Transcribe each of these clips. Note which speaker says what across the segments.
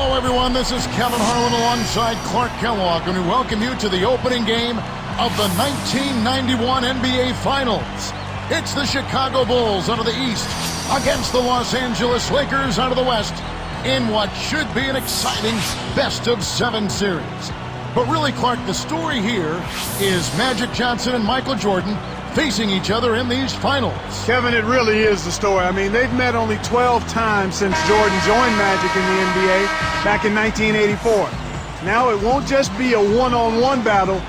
Speaker 1: Hello, everyone. This is Kevin Harlan alongside Clark Kellogg, and we welcome you to the opening game of the 1991 NBA Finals. It's the Chicago Bulls out of the East against the Los Angeles Lakers out of the West in what should be an exciting best-of-7 series. But really, Clark, the story here is Magic Johnson and Michael Jordan facing each other in these finals.
Speaker 2: Kevin, it really is the story. I mean, they've met only 12 times since Jordan joined Magic in the NBA back in 1984. Now it won't just be a one-on-one battle.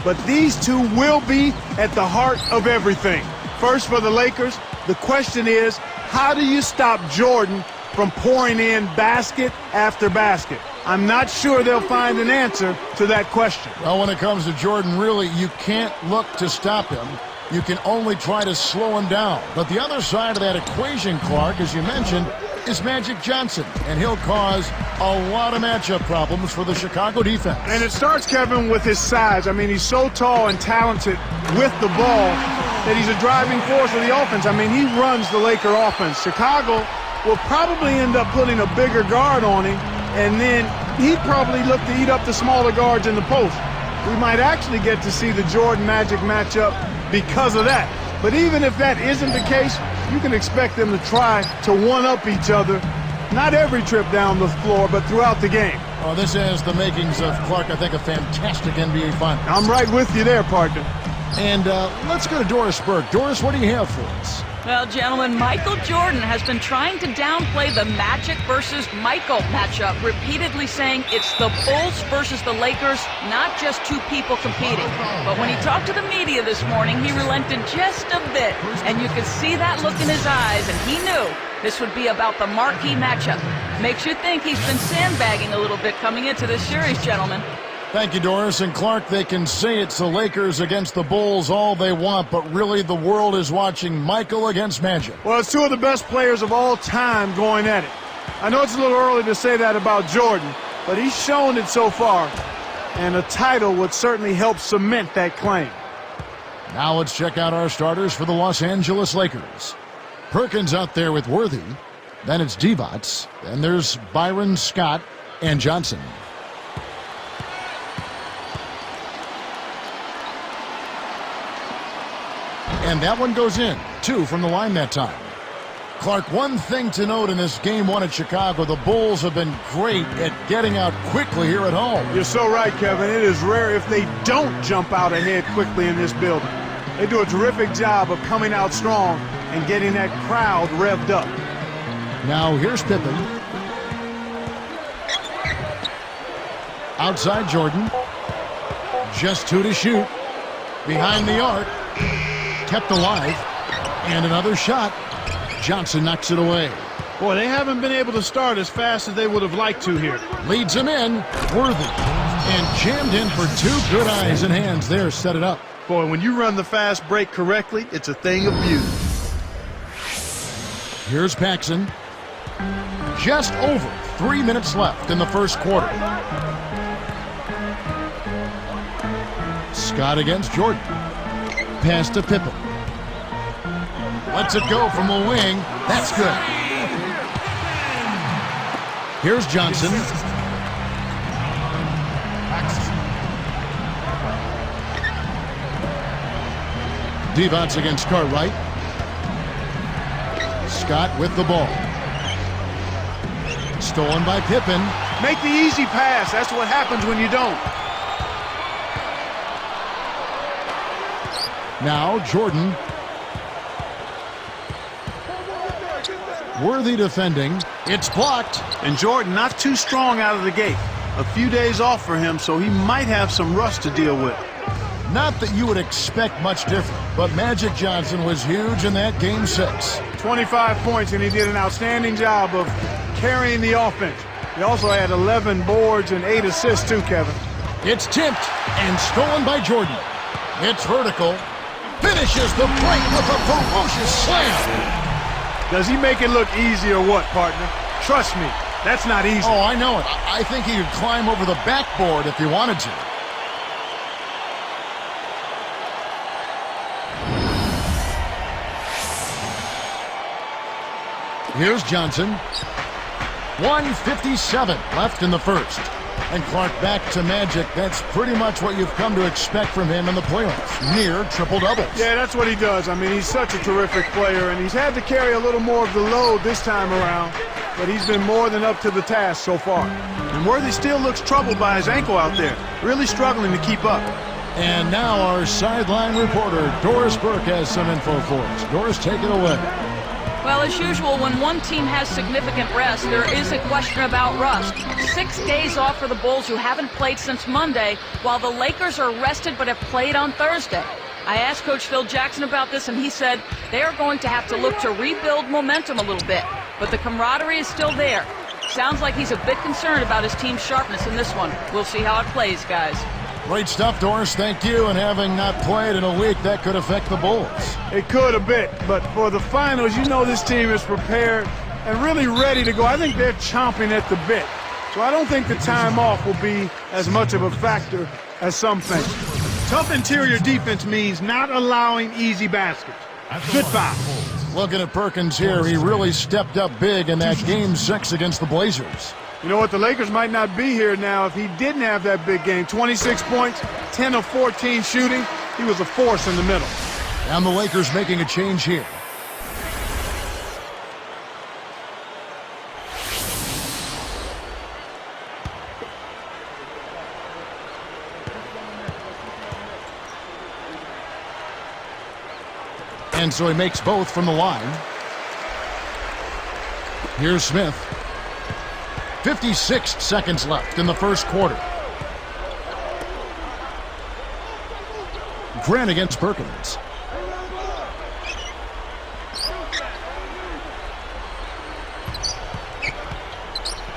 Speaker 2: But these two will be at the heart of everything. First, for the Lakers, the question is, how do you stop Jordan from pouring in basket after basket? I'm not sure they'll find an answer to that question.
Speaker 1: Well, when it comes to Jordan, really, you can't look to stop him. You can only try to slow him down. But the other side of that equation, Clark, as you mentioned, is Magic Johnson, and he'll cause a lot of matchup problems for the Chicago defense.
Speaker 2: And it starts, Kevin, with his size. I mean, he's so tall and talented with the ball that he's a driving force of the offense. I mean, he runs the Laker offense. Chicago will probably end up putting a bigger guard on him, and then he'd probably look to eat up the smaller guards in the post. We might actually get to see the Jordan-Magic matchup because of that. But even if that isn't the case, you can expect them to try to one-up each other, not every trip down the floor, but throughout the game.
Speaker 1: Well, this has the makings of, Clark, I think, a fantastic NBA Finals.
Speaker 2: I'm right with you there, partner.
Speaker 1: And let's go to Doris Burke. Doris, what do you have for us?
Speaker 3: Well, gentlemen, Michael Jordan has been trying to downplay the Magic versus Michael matchup, repeatedly saying it's the Bulls versus the Lakers, not just two people competing. But when he talked to the media this morning, he relented just a bit, and you could see that look in his eyes, and he knew this would be about the marquee matchup. Makes you think he's been sandbagging a little bit coming into this series, gentlemen.
Speaker 1: Thank you, Doris. And Clark, they can say it's the Lakers against the Bulls all they want, but really the world is watching Michael against Magic.
Speaker 2: Well, it's two of the best players of all time going at it. I know it's a little early to say that about Jordan, but he's shown it so far, and a title would certainly help cement that claim.
Speaker 1: Now let's check out our starters for the Los Angeles Lakers. Perkins out there with Worthy. Then it's Divac. Then there's Byron, Scott, and Johnson. And that one goes in. 2 from the line that time. Clark, one thing to note in this game one at Chicago, the Bulls have been great at getting out quickly here at home.
Speaker 2: You're so right, Kevin. It is rare if they don't jump out ahead quickly in this building. They do a terrific job of coming out strong and getting that crowd revved up.
Speaker 1: Now here's Pippen. Outside Jordan. Just 2 to shoot. Behind the arc. Kept alive. And another shot. Johnson knocks it away.
Speaker 2: Boy, they haven't been able to start as fast as they would have liked to here.
Speaker 1: Leads him in. Worthy. And jammed in for 2 good eyes and hands there. Set it up.
Speaker 2: Boy, when you run the fast break correctly, it's a thing of beauty.
Speaker 1: Here's Paxson. Just over 3 minutes left in the first quarter. Scott against Jordan. Pass to Pippen. Lets it go from the wing. That's good. Here's Johnson. Divac against Cartwright. Scott with the ball. Stolen by Pippen.
Speaker 2: Make the easy pass. That's what happens when you don't.
Speaker 1: Now Jordan. Worthy defending. It's blocked.
Speaker 2: And Jordan not too strong out of the gate. A few days off for him, so he might have some rust to deal with.
Speaker 1: Not that you would expect much different, but Magic Johnson was huge in that Game 6.
Speaker 2: 25 points, and he did an outstanding job of carrying the offense. He also had 11 boards and 8 assists too, Kevin.
Speaker 1: It's tipped and stolen by Jordan. It's vertical. Finishes the break with a ferocious slam.
Speaker 2: Does he make it look easy or what, partner? Trust me, that's not easy.
Speaker 1: Oh, I know it. I think he could climb over the backboard if he wanted to. Here's Johnson. 1:57 left in the first. And Clark back to Magic. That's pretty much what you've come to expect from him in the playoffs. Near triple-doubles.
Speaker 2: Yeah, that's what he does. I mean, he's such a terrific player, and he's had to carry a little more of the load this time around, but he's been more than up to the task so far. And Worthy still looks troubled by his ankle out there, really struggling to keep up.
Speaker 1: And now our sideline reporter, Doris Burke, has some info for us. Doris, take it away.
Speaker 3: Well, as usual, when one team has significant rest, there is a question about rust. 6 days off for the Bulls, who haven't played since Monday, while the Lakers are rested but have played on Thursday. I asked Coach Phil Jackson about this, and he said they are going to have to look to rebuild momentum a little bit, but the camaraderie is still there. Sounds like he's a bit concerned about his team's sharpness in this one. We'll see how it plays, guys.
Speaker 1: Great stuff, Doris. Thank you. And having not played in a week, that could affect the Bulls.
Speaker 2: It could a bit, but for the finals, you know this team is prepared and really ready to go. I think they're chomping at the bit. So I don't think the time off will be as much of a factor as some think. Tough interior defense means not allowing easy baskets. Good foul.
Speaker 1: Looking at Perkins here, he really stepped up big in that Game 6 against the Blazers.
Speaker 2: You know what? The Lakers might not be here now if he didn't have that big game. 26 points, 10 of 14 shooting. He was a force in the middle.
Speaker 1: And the Lakers making a change here. And so he makes both from the line. Here's Smith. 56 seconds left in the first quarter. Grant against Perkins.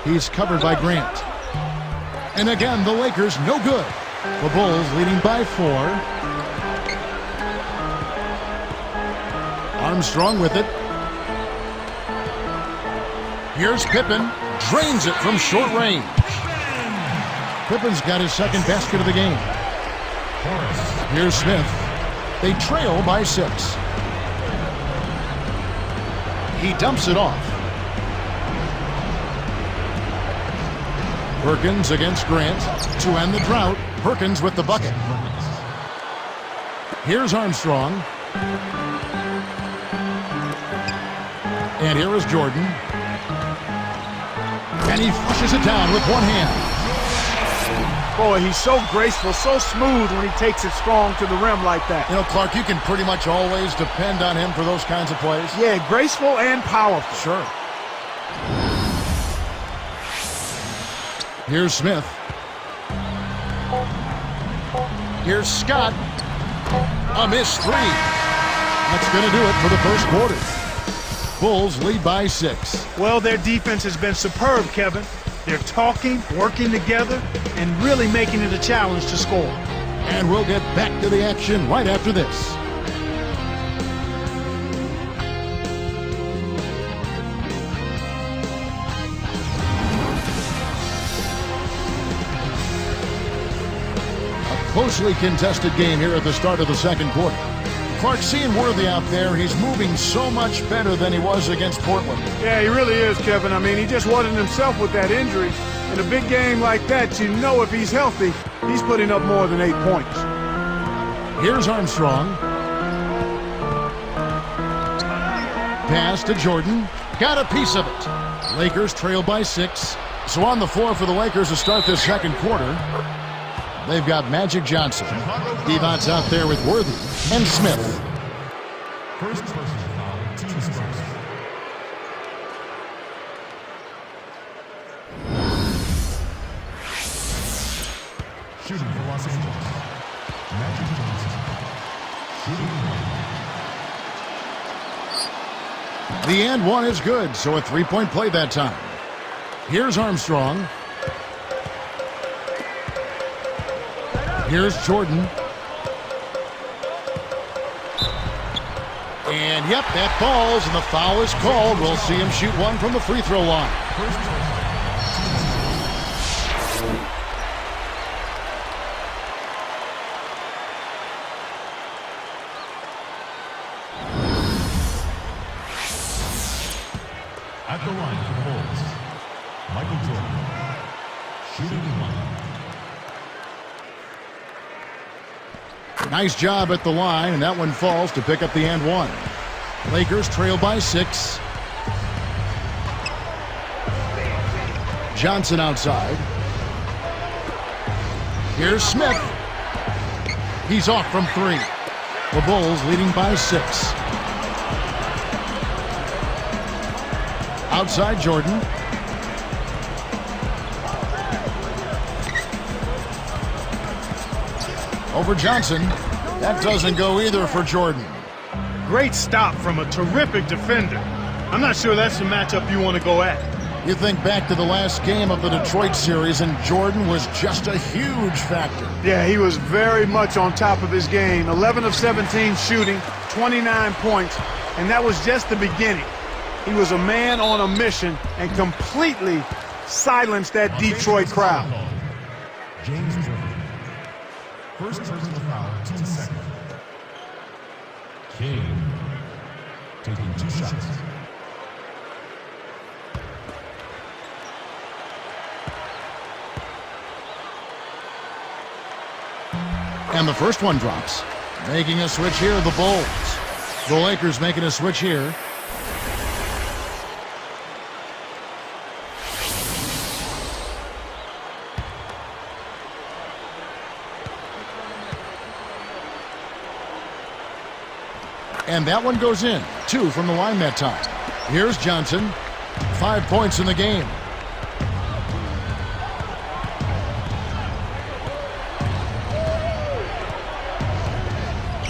Speaker 1: He's covered by Grant. And again, the Lakers no good. The Bulls leading by 4. Armstrong with it. Here's Pippen. Drains it from short range. Pippen's got his second basket of the game. Here's Smith. They trail by 6. He dumps it off. Perkins against Grant to end the drought. Perkins with the bucket. Here's Armstrong. And here is Jordan. And he flushes it down with one hand.
Speaker 2: Boy, he's so graceful, so smooth when he takes it strong to the rim like that.
Speaker 1: You know, Clark, you can pretty much always depend on him for those kinds of plays.
Speaker 2: Yeah, graceful and powerful.
Speaker 1: Sure. Here's Smith. Here's Scott. A missed 3. That's going to do it for the first quarter. Bulls lead by 6.
Speaker 2: Well, their defense has been superb, Kevin. They're talking, working together, and really making it a challenge to score.
Speaker 1: And we'll get back to the action right after this. A closely contested game here at the start of the second quarter. Clark, seeing Worthy out there, he's moving so much better than he was against Portland.
Speaker 2: Yeah, he really is, Kevin. I mean, he just wasn't himself with that injury. In a big game like that, you know if he's healthy, he's putting up more than 8 points.
Speaker 1: Here's Armstrong. Pass to Jordan. Got a piece of it. Lakers trail by 6. So on the floor for the Lakers to start this second quarter, they've got Magic Johnson. Devon's out there with Worthy and Smith.
Speaker 4: First personal foul, team's first. Shooting for Los Angeles. Magic Johnson. Shooting one.
Speaker 1: The and one is good, so a three-point play that time. Here's Armstrong. Here's Jordan. And yep, that falls, and the foul is called. We'll see him shoot one from the free throw line.
Speaker 4: First personal. At the line for the Bulls, Michael Jordan. Shooting 1.
Speaker 1: Nice job at the line, and that one falls to pick up the and one. Lakers trail by 6. Johnson outside. Here's Smith. He's off from 3. The Bulls leading by 6. Outside Jordan. Over Johnson. That doesn't go either for Jordan.
Speaker 2: Great stop from a terrific defender. I'm not sure that's the matchup you want to go at.
Speaker 1: You think back to the last game of the Detroit series, and Jordan was just a huge factor.
Speaker 2: Yeah, he was very much on top of his game. 11 of 17 shooting, 29 points, and that was just the beginning. He was a man on a mission and completely silenced that Detroit crowd.
Speaker 4: James Jordan. First personal foul, 2 seconds. King taking 2 shots.
Speaker 1: And the first one drops. Making a switch here, the Bulls. The Lakers making a switch here. And that one goes in. 2 from the line that time. Here's Johnson. 5 points in the game.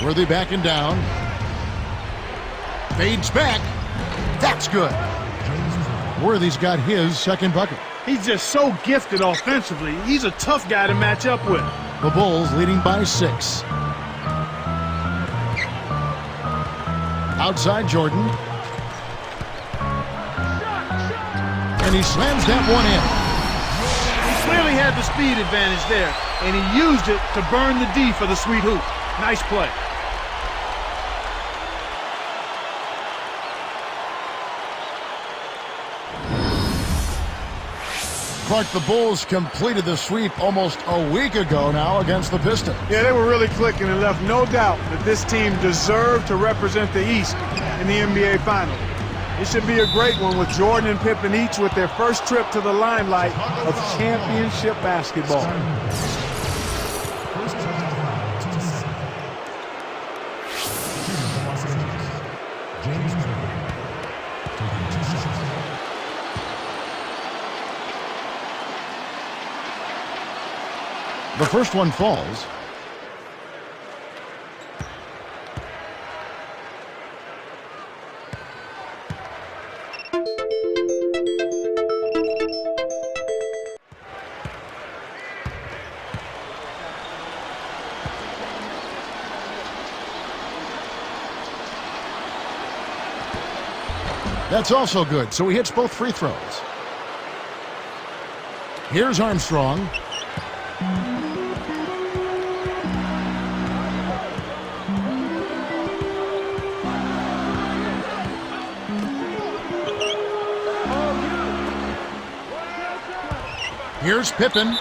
Speaker 1: Worthy backing down. Fades back. That's good. Worthy's got his second bucket.
Speaker 2: He's just so gifted offensively. He's a tough guy to match up with.
Speaker 1: The Bulls leading by 6. Outside Jordan. And he slams that one in.
Speaker 2: He clearly had the speed advantage there, and he used it to burn the D for the sweet hoop. Nice play.
Speaker 1: Clark, the Bulls completed the sweep almost a week ago now against the Pistons.
Speaker 2: Yeah, they were really clicking and left no doubt that this team deserved to represent the East in the NBA Finals. It should be a great one with Jordan and Pippen each with their first trip to the limelight of championship basketball.
Speaker 4: First personal foul, 2 seconds. Shooting for Los Angeles, James Jordan. Taking 2 shots.
Speaker 1: The first one falls. That's also good, so he hits both free throws. Here's Armstrong. Here's Pippen.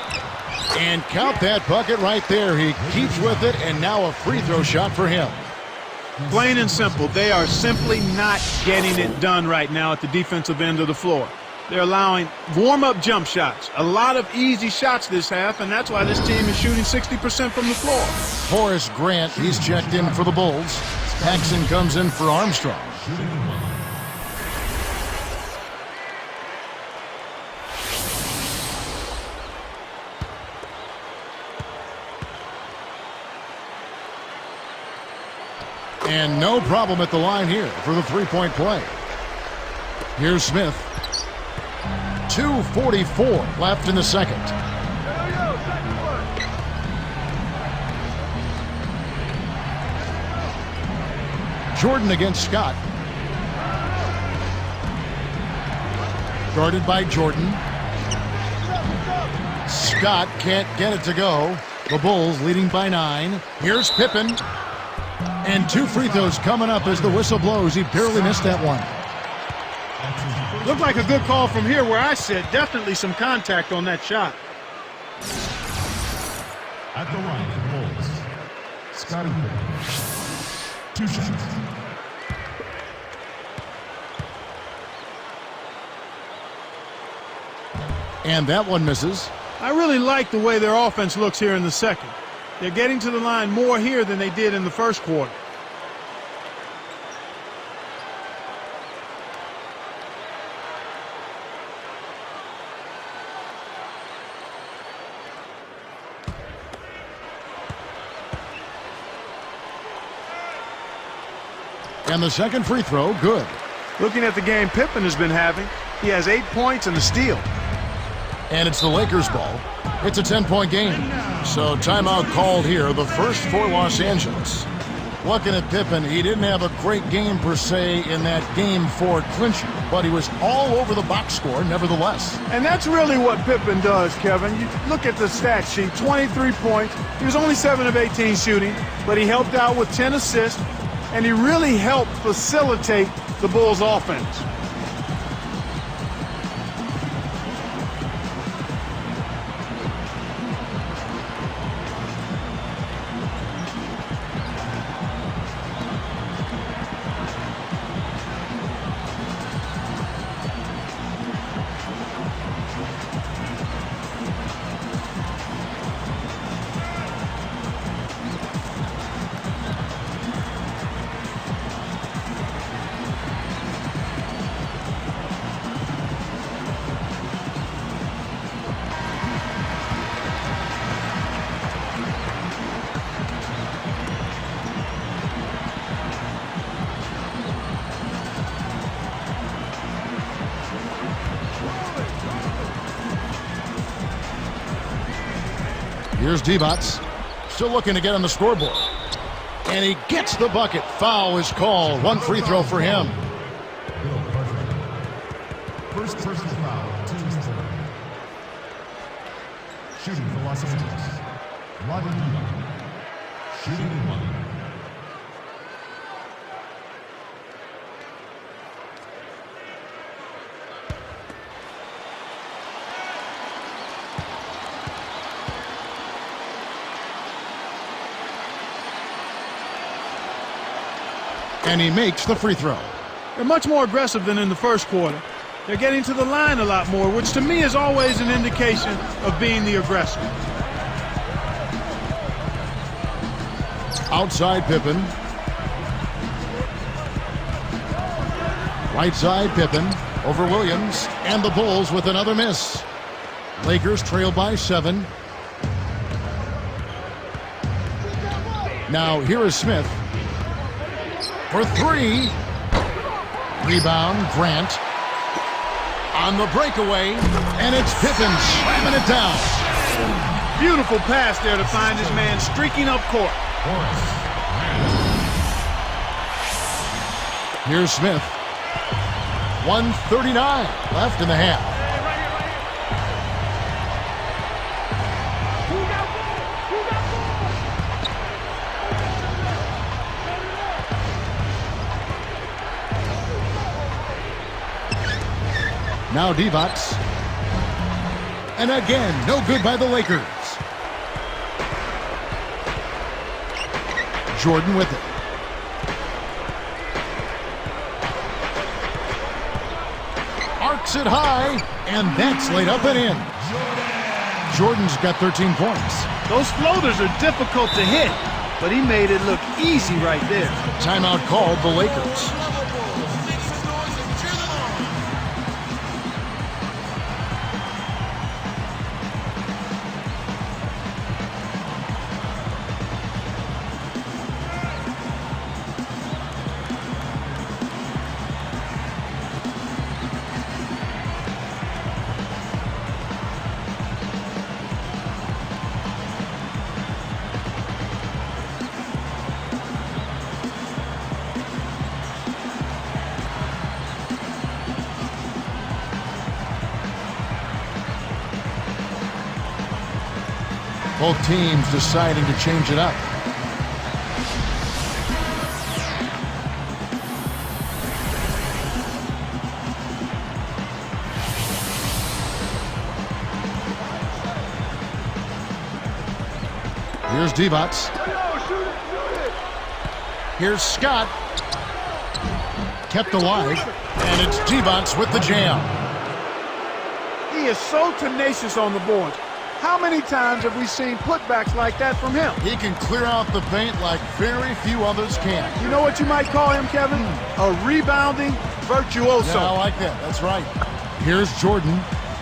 Speaker 1: And count that bucket right there. He keeps with it, and now a free throw shot for him.
Speaker 2: Plain and simple, they are simply not getting it done right now at the defensive end of the floor. They're allowing warm-up jump shots, a lot of easy shots this half, and that's why this team is shooting 60% from the floor.
Speaker 1: Horace Grant, he's checked in for the Bulls. Paxson comes in for Armstrong. And no problem at the line here for the three-point play. Here's Smith. 2:44 left in the second. Jordan against Scott. Guarded by Jordan. Scott can't get it to go. The Bulls leading by 9. Here's Pippen. And 2 free throws coming up as the whistle blows. He barely missed that one.
Speaker 4: That's his
Speaker 2: Looked like a good call from here where I sit. Definitely some contact on that shot.
Speaker 4: At the line for the Bulls, Scottie Pippen. 2 shots.
Speaker 1: And that one misses.
Speaker 2: I really like the way their offense looks here in the second. They're getting to the line more here than they did in the first quarter.
Speaker 1: And the second free throw, good.
Speaker 2: Looking at the game Pippen has been having, he has 8 points and a steal.
Speaker 1: And it's the Lakers' ball. It's a 10-point game. So timeout called here, the first for Los Angeles. Looking at Pippen, he didn't have a great game per se in that game 4 clincher, but he was all over the box score nevertheless.
Speaker 2: And that's really what Pippen does, Kevin. You look at the stat sheet, 23 points. He was only 7 of 18 shooting, but he helped out with 10 assists, and he really helped facilitate the Bulls' offense.
Speaker 1: Here's Divac, still looking to get on the scoreboard. And he gets the bucket. Foul is called. 1 free throw for him.
Speaker 4: Bill Cartwright. First personal foul, team's third. Shooting for Los Angeles, Rodney Divac. Shooting 1.
Speaker 1: And he makes the free throw.
Speaker 2: They're much more aggressive than in the first quarter. They're getting to the line a lot more, which to me is always an indication of being the aggressor.
Speaker 1: Outside Pippen. Right side Pippen over Williams. And the Bulls with another miss. Lakers trail by 7. Now here is Smith. For 3. Rebound, Grant. On the breakaway, and it's Pippen slamming it down.
Speaker 2: Beautiful pass there to find his man streaking up court.
Speaker 1: Here's Smith. 1:39 left in the half. Now Divac. And again, no good by the Lakers. Jordan with it. Arcs it high, and that's laid up and in. Jordan's got 13 points.
Speaker 2: Those floaters are difficult to hit, but he made it look easy right there.
Speaker 1: Timeout called the Lakers. Both teams deciding to change it up. Here's Divac. Here's Scott. Kept alive. And it's Divac with the jam.
Speaker 2: He is so tenacious on the boards. How many times have we seen putbacks like that from him?
Speaker 1: He can clear out the paint like very few others can.
Speaker 2: You know what you might call him, Kevin? A rebounding virtuoso.
Speaker 1: Yeah, I like that. That's right. Here's Jordan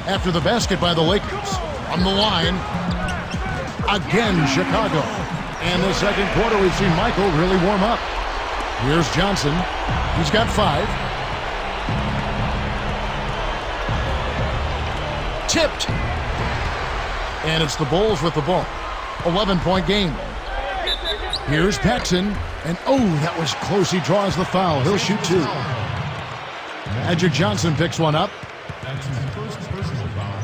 Speaker 1: after the basket by the Lakers. On the line, again, Chicago. And the second quarter, we've seen Michael really warm up. Here's Johnson. He's got 5. Tipped. And it's the Bulls with the ball. 11-point game. Here's Paxson. And oh, that was close. He draws the foul. He'll shoot 2. Magic Johnson picks one up.
Speaker 4: That's his first personal foul,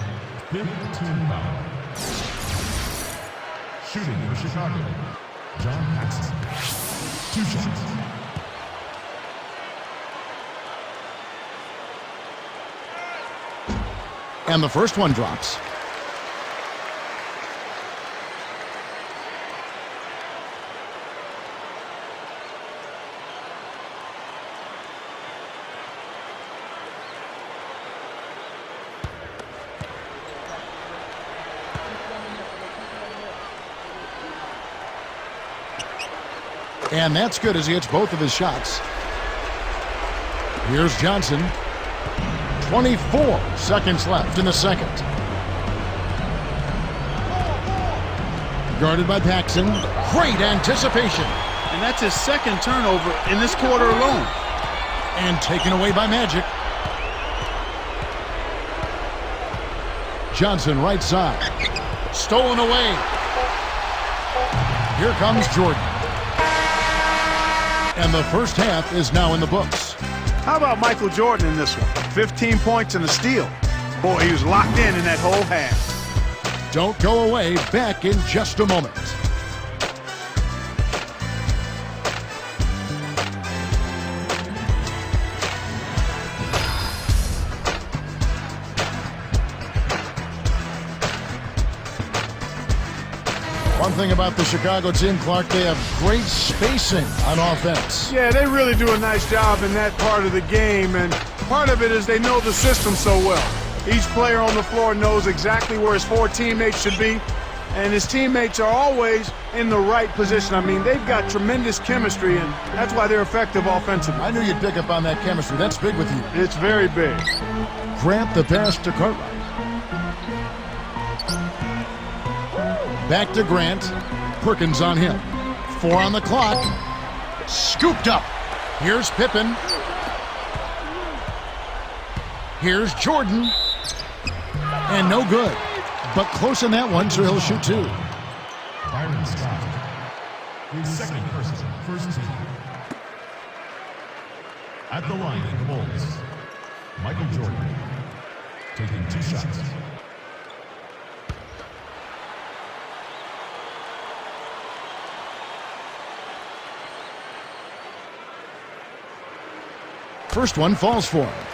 Speaker 4: 5th team foul. Shooting for Chicago, John Paxson. 2 shots.
Speaker 1: And the first one drops. And that's good as he hits both of his shots. Here's Johnson. 24 seconds left in the second. Guarded by Paxson. Great anticipation.
Speaker 2: And that's his second turnover in this quarter alone.
Speaker 1: And taken away by Magic. Johnson right side. Stolen away. Here comes Jordan. And the first half is now in the books.
Speaker 2: How about Michael Jordan in this one? 15 points and a steal. Boy, he was locked in that whole half.
Speaker 1: Don't go away. Back in just a moment. One thing about the Chicago team, Clark, they have great spacing on offense.
Speaker 2: Yeah, they really do a nice job in that part of the game, and part of it is they know the system so well. Each player on the floor knows exactly where his 4 teammates should be, and his teammates are always in the right position. I mean, they've got tremendous chemistry, and that's why they're effective offensively.
Speaker 1: I knew you'd pick up on that chemistry. That's big with you.
Speaker 2: It's very big.
Speaker 1: Grant the pass to Cartwright. Back to Grant. Perkins on him. 4 on the clock. Scooped up. Here's Pippen. Here's Jordan. And no good. But close in that one, so he'll shoot 2.
Speaker 4: Byron Scott, his second personal, first team. At the line in the Bulls, Michael Jordan, taking 2 shots.
Speaker 1: First one falls for him.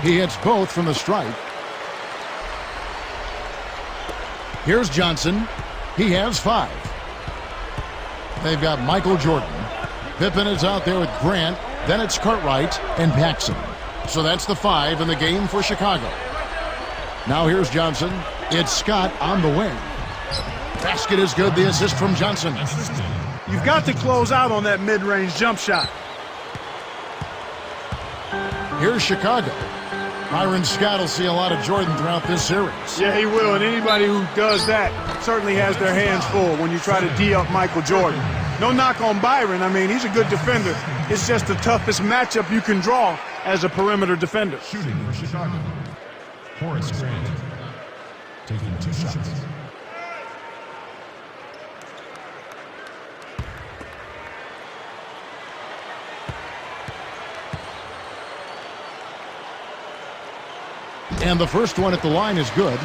Speaker 1: He hits both from the stripe. Here's Johnson. He has 5. They've got Michael Jordan. Pippen is out there with Grant. Then it's Cartwright and Paxson. So that's the 5 in the game for Chicago. Now here's Johnson. It's Scott on the wing. Basket is good. The assist from Johnson.
Speaker 2: You've got to close out on that mid-range jump shot.
Speaker 1: Here's Chicago. Byron Scott will see a lot of Jordan throughout this series.
Speaker 2: Yeah, he will, and anybody who does that certainly has their hands full when you try to D-up Michael Jordan. No knock on Byron. I mean, he's a good defender. It's just the toughest matchup you can draw as a perimeter defender.
Speaker 4: Shooting for Chicago, Horace Grant, taking 2 shots.
Speaker 1: And the first one at the line is good.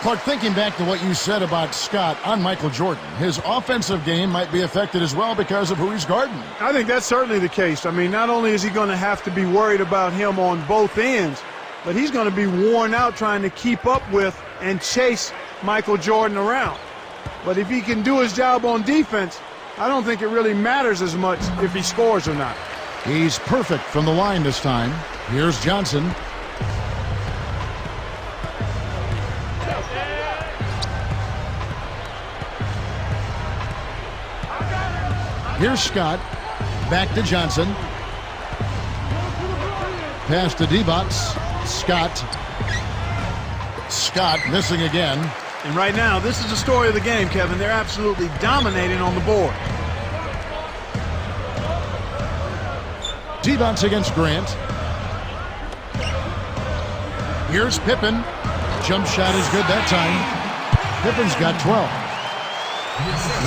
Speaker 1: Clark, thinking back to what you said about Scott on Michael Jordan, his offensive game might be affected as well because of who he's guarding.
Speaker 2: I think that's certainly the case. I mean, not only is he going to have to be worried about him on both ends, but he's going to be worn out trying to keep up with and chase Michael Jordan around. But if he can do his job on defense, I don't think it really matters as much if he scores or not.
Speaker 1: He's perfect from the line this time. Here's Johnson. Here's Scott. Back to Johnson. Pass to Divac. Scott missing again.
Speaker 2: And right now, this is the story of the game, Kevin. They're absolutely dominating on the board.
Speaker 1: Divac against Grant. Here's Pippen. Jump shot is good that time. Pippen's got 12.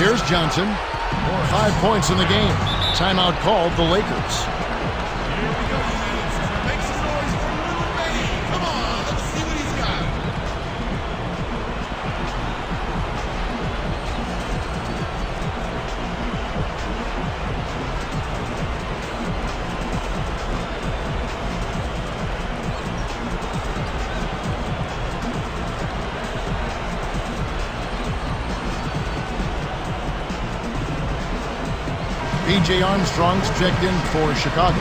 Speaker 1: Here's Johnson. 5 points in the game. Timeout called the Lakers.
Speaker 4: Make some noise for Little Baby. Come on, let's see what he's got.
Speaker 1: B.J. Armstrong's checked in for Chicago.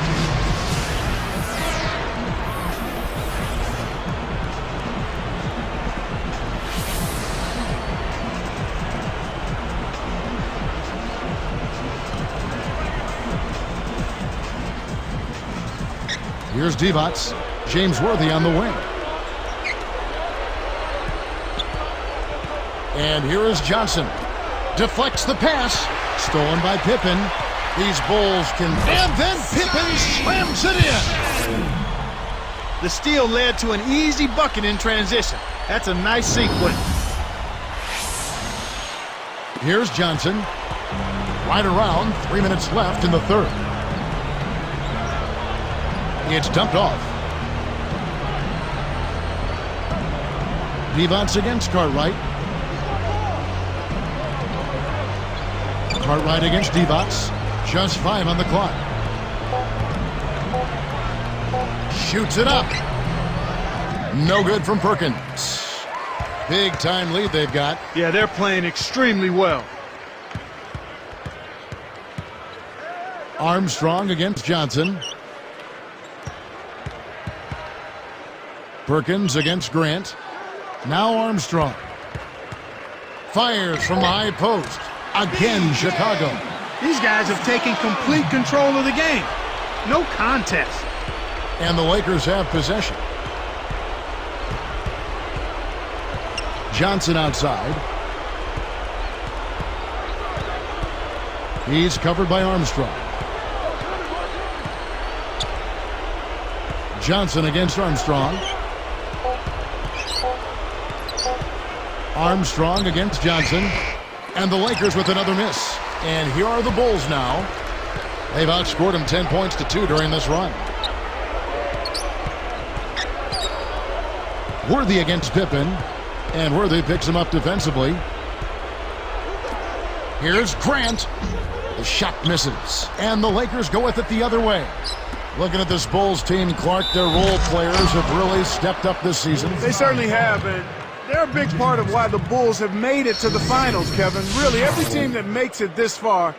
Speaker 1: Here's Divac. James Worthy on the wing. And here is Johnson. Deflects the pass. Stolen by Pippen. These Bulls can... And then Pippen slams it in.
Speaker 2: The steal led to an easy bucket in transition. That's a nice sequence.
Speaker 1: Here's Johnson. Right around. 3 minutes left in the third. It's dumped off. Divac against Cartwright. Cartwright against Divac. Just 5 on the clock. Shoots it up. No good from Perkins. Big time lead they've got.
Speaker 2: Yeah, they're playing extremely well.
Speaker 1: Armstrong against Johnson. Perkins against Grant. Now Armstrong. Fires from the high post. Again, Chicago.
Speaker 2: These guys have taken complete control of the game. No contest.
Speaker 1: And the Lakers have possession. Johnson outside. He's covered by Armstrong. Johnson against Armstrong. Armstrong against Johnson. And the Lakers with another miss. And here are the Bulls now. They've outscored them 10 points to 2 during this run. Worthy against Pippen. And Worthy picks him up defensively. Here's Grant. The shot misses. And the Lakers go with it the other way. Looking at this Bulls team, Clark, their role players have really stepped up this season.
Speaker 2: They certainly have, and they're a big part of why the Bulls have made it to the finals, Kevin. Really, every team that makes it this far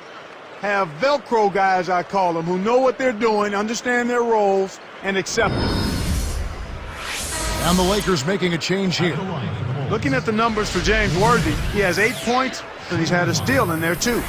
Speaker 2: have Velcro guys, I call them, who know what they're doing, understand their roles, and accept it.
Speaker 1: And the Lakers making a change here.
Speaker 2: Looking at the numbers for James Worthy, he has 8 points, and he's had a steal in there, too.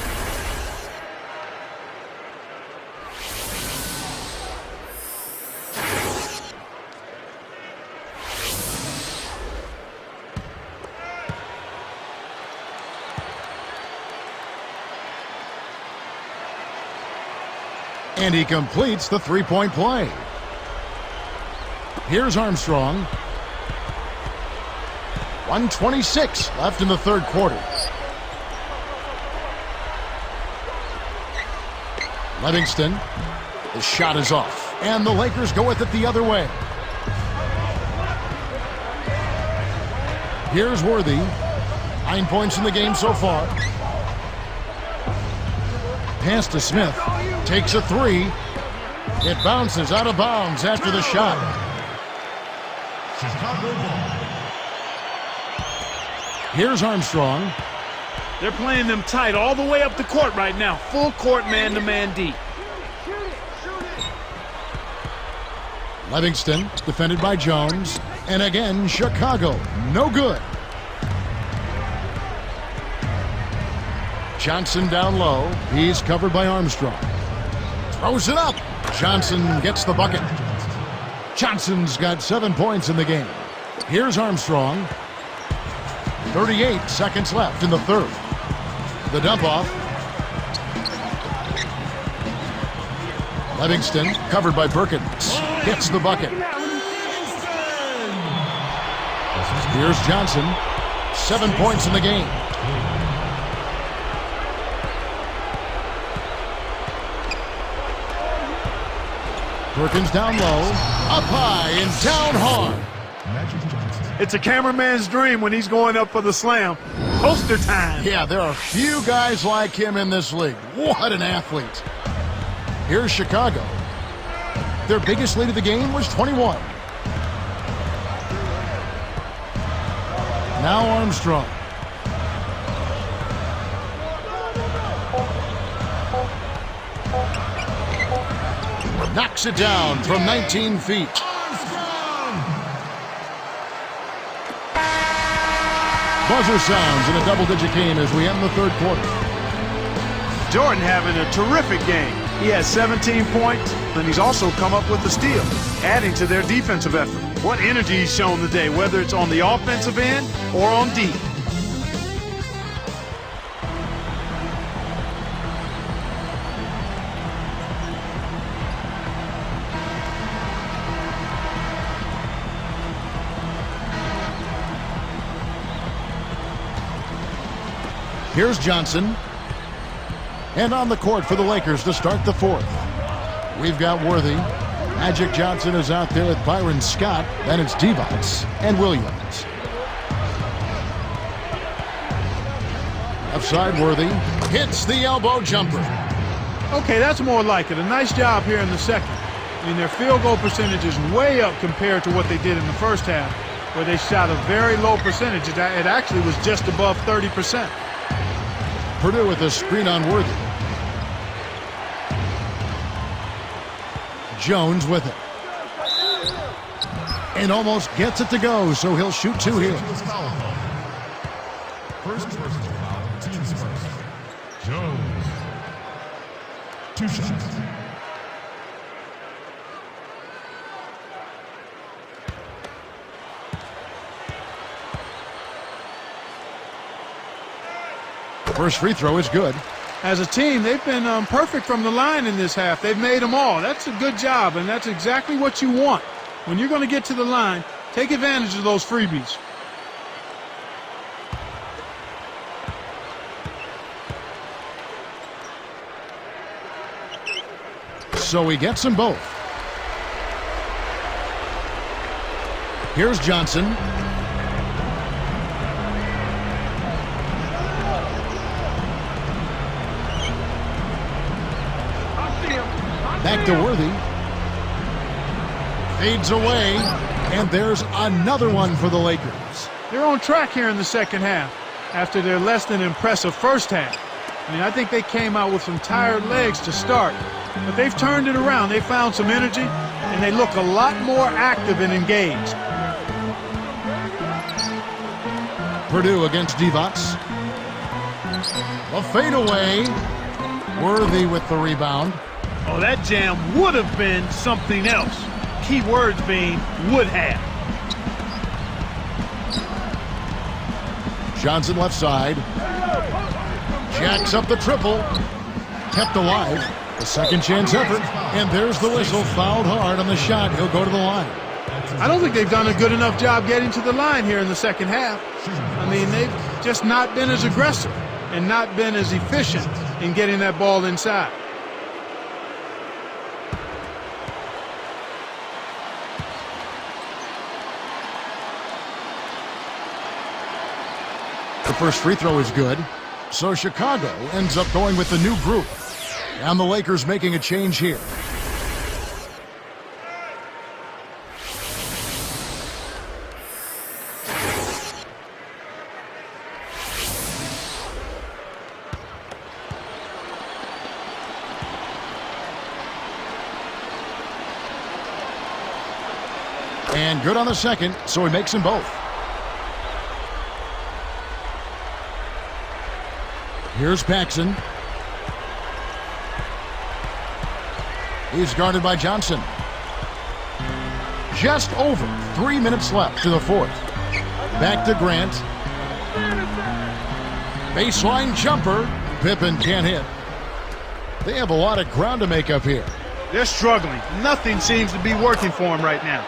Speaker 1: And he completes the three-point play. Here's Armstrong. 1:26 left in the third quarter. Livingston. The shot is off. And the Lakers go with it the other way. Here's Worthy. 9 points in the game so far. Pass to Smith. Takes a three. It bounces out of bounds after the shot.
Speaker 4: Chicago ball.
Speaker 1: Here's Armstrong.
Speaker 2: They're playing them tight all the way up the court right now. Full court man-to-man deep.
Speaker 1: Livingston defended by Jones. And again, Chicago. No good. Johnson down low. He's covered by Armstrong. Throws it up. Johnson gets the bucket. Johnson's got 7 points in the game. Here's Armstrong. 38 seconds left in the third. The dump off. Livingston covered by Perkins. Gets the bucket. Here's Johnson. 7 points in the game. Perkins down low, up high and down hard.
Speaker 4: Magic Johnson.
Speaker 2: It's a cameraman's dream when he's going up for the slam. Poster time.
Speaker 1: Yeah, there are few guys like him in this league. What an athlete. Here's Chicago. Their biggest lead of the game was 21. Now Armstrong. Knocks it down from 19 feet. Buzzer sounds in a double-digit game as we end the third quarter.
Speaker 2: Jordan having a terrific game. He has 17 points, and he's also come up with a steal, adding to their defensive effort. What energy he's shown today, whether it's on the offensive end or on D.
Speaker 1: Here's Johnson. And on the court for the Lakers to start the fourth. We've got Worthy. Magic Johnson is out there with Byron Scott. Then it's Divac and Williams. Left side, Worthy hits the elbow jumper.
Speaker 2: Okay, that's more like it. A nice job here in the second. I mean, their field goal percentage is way up compared to what they did in the first half, where they shot a very low percentage. It actually was just above 30%.
Speaker 1: Purdue with a screen on Worthy. Jones with it. And almost gets it to go, so he'll shoot two here.
Speaker 4: First personal foul, team's first. Jones. 2 shots.
Speaker 1: First free throw is good.
Speaker 2: As a team, they've been perfect from the line in this half. They've made them all. That's a good job, and that's exactly what you want. When you're going to get to the line, take advantage of those freebies.
Speaker 1: So he gets them both. Here's Johnson. Back to Worthy. Fades away, and there's another one for the Lakers.
Speaker 2: They're on track here in the second half after their less than impressive first half. I mean, I think they came out with some tired legs to start, but they've turned it around. They found some energy, and they look a lot more active and engaged.
Speaker 1: Purdue against Divac. A fadeaway. Worthy with the rebound.
Speaker 2: Oh, that jam would have been something else. Key words being would have.
Speaker 1: Johnson left side. Jacks up the triple. Kept alive. A second chance effort. And there's the whistle. Fouled hard on the shot. He'll go to the line.
Speaker 2: I don't think they've done a good enough job getting to the line here in the second half. I mean, they've just not been as aggressive and not been as efficient in getting that ball inside.
Speaker 1: The first free throw is good. So Chicago ends up going with the new group. And the Lakers making a change here. And good on the second, so he makes them both. Here's Paxson. He's guarded by Johnson. Just over 3 minutes left to the fourth. Back to Grant. Baseline jumper. Pippen can't hit. They have a lot of ground to make up here.
Speaker 2: They're struggling. Nothing seems to be working for them right now.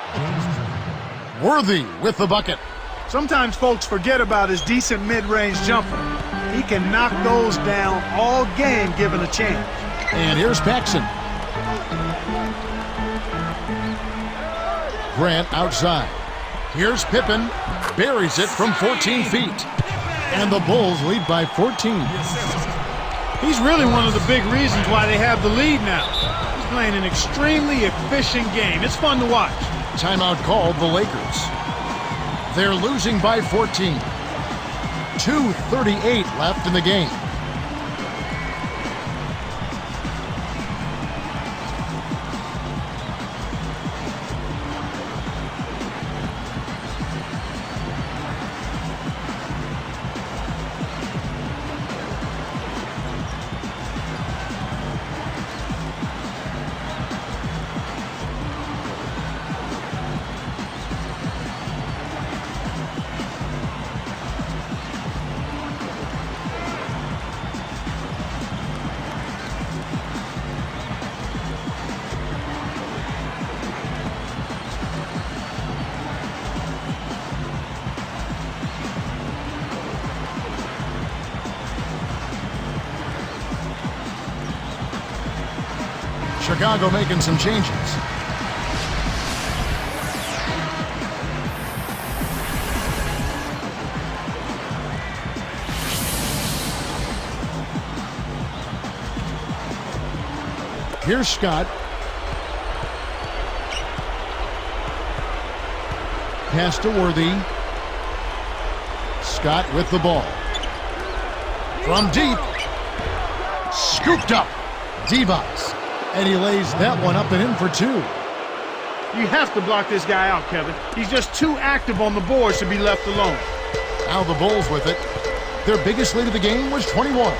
Speaker 1: Worthy with the bucket.
Speaker 2: Sometimes folks forget about his decent mid-range jumper. He can knock those down all game given a chance.
Speaker 1: And here's Paxson. Grant outside. Here's Pippen. Buries it from 14 feet. And the Bulls lead by 14.
Speaker 2: He's really one of the big reasons why they have the lead now. He's playing an extremely efficient game. It's fun to watch.
Speaker 1: Timeout called the Lakers. They're losing by 14. 2:38 left in the game. Chicago making some changes. Here's Scott. Pass to Worthy. Scott with the ball. From deep. Scooped up. Divac. And he lays that one up and in for two.
Speaker 2: You have to block this guy out, Kevin. He's just too active on the boards to be left alone.
Speaker 1: Now the Bulls with it. Their biggest lead of the game was 21.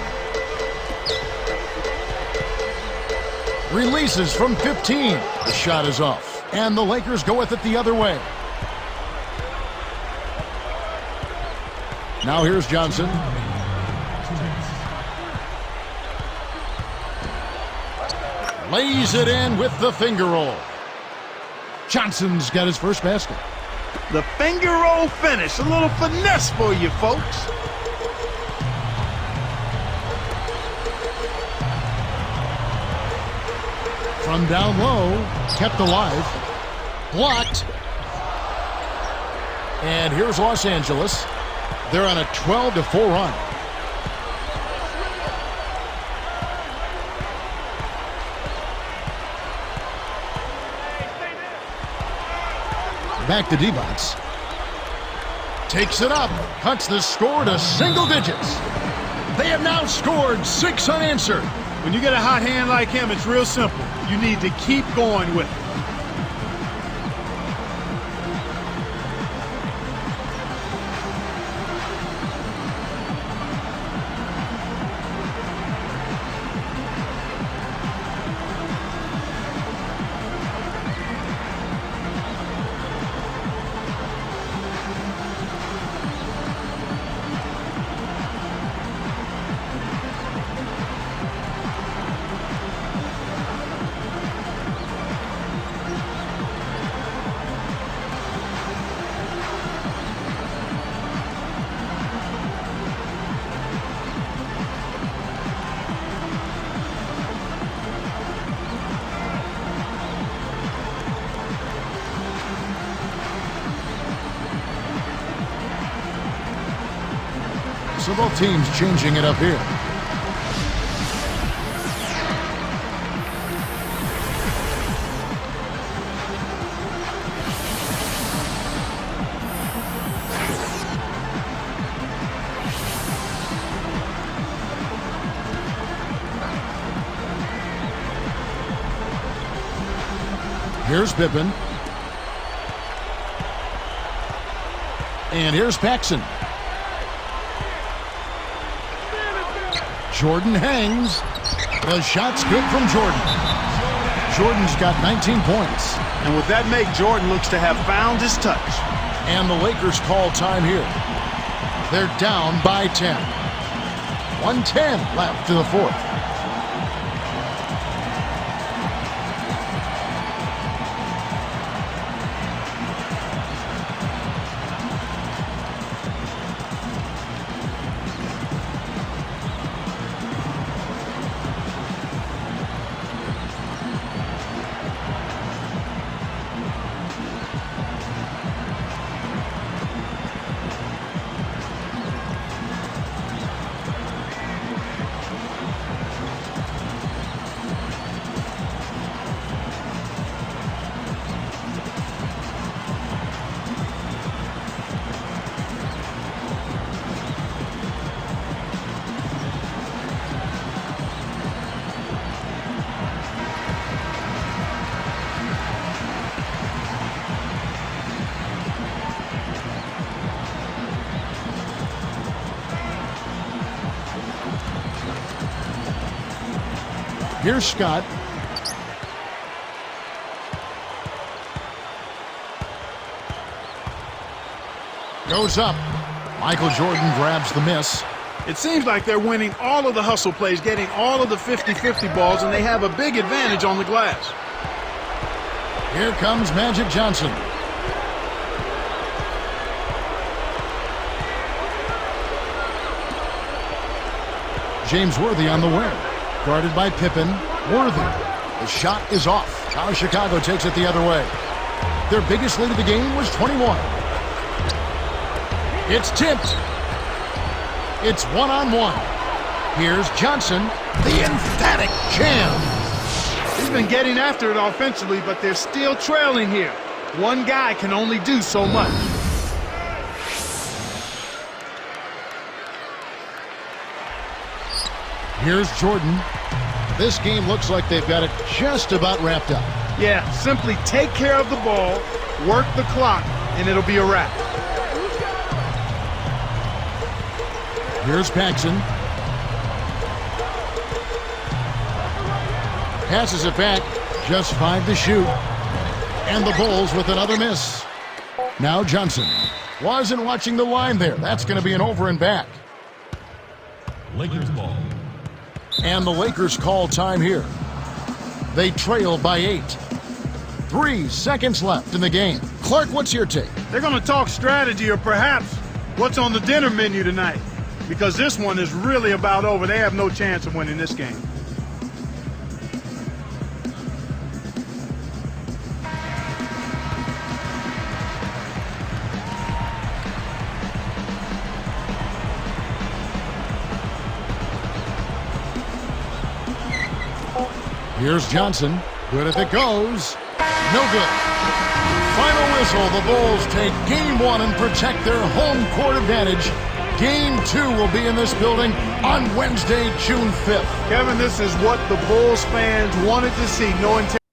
Speaker 1: Releases from 15. The shot is off. And the Lakers go with it the other way. Now here's Johnson. Lays it in with the finger roll. Johnson's got his first basket.
Speaker 2: The finger roll finish. A little finesse for you, folks.
Speaker 1: From down low, kept alive. Blocked. And here's Los Angeles. They're on a 12-4 run. Back to Divac. Takes it up. Cuts the score to single digits. They have now scored 6 unanswered.
Speaker 2: When you get a hot hand like him, it's real simple. You need to keep going with it.
Speaker 1: So both teams changing it up here. Here's Pippen. And here's Paxson. Jordan hangs. The shot's good from Jordan. Jordan's got 19 points.
Speaker 2: And with that make, Jordan looks to have found his touch.
Speaker 1: And the Lakers call time here. They're down by 10. 1:10 left to the fourth. Here's Scott. Goes up. Michael Jordan grabs the miss.
Speaker 2: It seems like they're winning all of the hustle plays, getting all of the 50-50 balls, and they have a big advantage on the glass.
Speaker 1: Here comes Magic Johnson. James Worthy on the wing. Guarded by Pippen. Worthy. The shot is off. Now Chicago takes it the other way. Their biggest lead of the game was 21. It's tipped. It's one-on-one. Here's Johnson. The emphatic jam.
Speaker 2: He's been getting after it offensively, but they're still trailing here. One guy can only do so much.
Speaker 1: Here's Jordan. This game looks like they've got it just about wrapped up.
Speaker 2: Yeah, simply take care of the ball, work the clock, and it'll be a wrap.
Speaker 1: Here's Paxson. Passes it back. Just 5 to shoot. And the Bulls with another miss. Now Johnson. Wasn't watching the line there. That's going to be an over and back.
Speaker 4: Lakers ball.
Speaker 1: And the Lakers call time here. They trail by 8. 3 seconds left in the game. Clark, what's your take?
Speaker 2: They're going to talk strategy or perhaps what's on the dinner menu tonight. Because this one is really about over. They have no chance of winning this game.
Speaker 1: Here's Johnson. Good if it goes. No good. Final whistle. The Bulls take game 1 and protect their home court advantage. Game 2 will be in this building on Wednesday, June 5th.
Speaker 2: Kevin, this is what the Bulls fans wanted to see. No intent.